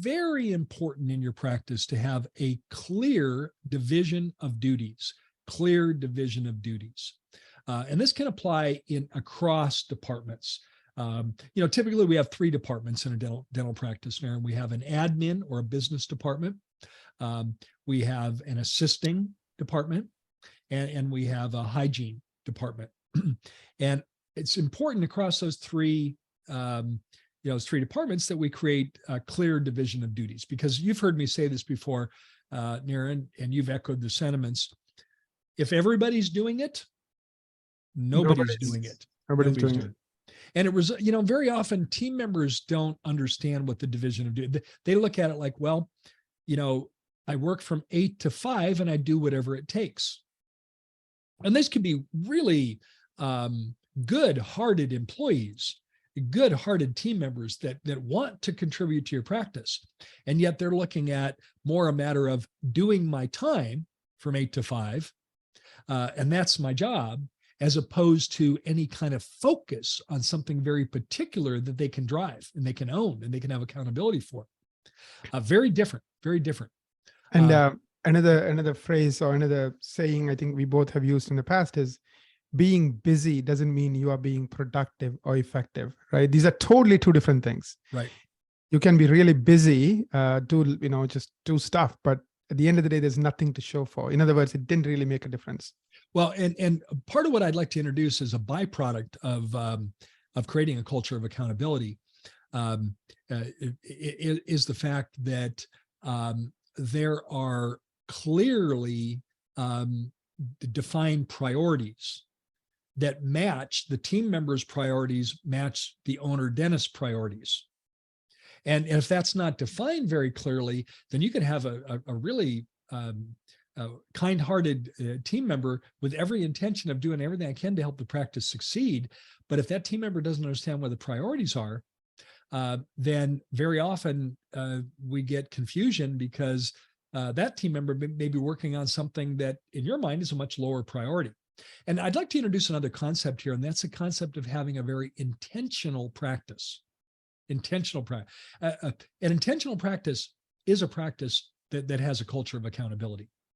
very important in your practice to have a clear division of duties, and this can apply across departments. Typically we have 3 departments in a dental practice, Maren. We have an admin or a business department. We have an assisting department, and we have a hygiene department. And it's important across those 3 departments that we create a clear division of duties, because you've heard me say this before, Maren, and you've echoed the sentiments. If everybody's doing it, nobody's doing it. Nobody's doing it. And it was, very often team members don't understand what the division of duty. They look at it like, well, I work from 8 to 5 and I do whatever it takes. And this could be really good-hearted employees, good-hearted team members that want to contribute to your practice. And yet they're looking at more a matter of doing my time from 8 to 5. And that's my job, as opposed to any kind of focus on something very particular that they can drive and they can own and they can have accountability for. Very different, very different. And another phrase or another saying I think we both have used in the past is, being busy doesn't mean you are being productive or effective, right? These are totally 2 different things. Right. You can be really busy, just do stuff, but at the end of the day, there's nothing to show for. In other words, it didn't really make a difference. Well, and part of what I'd like to introduce as a byproduct of creating a culture of accountability is the fact that there are clearly defined priorities that match the team members' priorities, match the owner dentist priorities. And if that's not defined very clearly, then you can have a really kind-hearted team member with every intention of doing everything I can to help the practice succeed. But if that team member doesn't understand where the priorities are, then very often we get confusion, because that team member may be working on something that in your mind is a much lower priority. And I'd like to introduce another concept here, and that's the concept of having a very intentional practice. Intentional practice. An intentional practice is a practice that has a culture of accountability.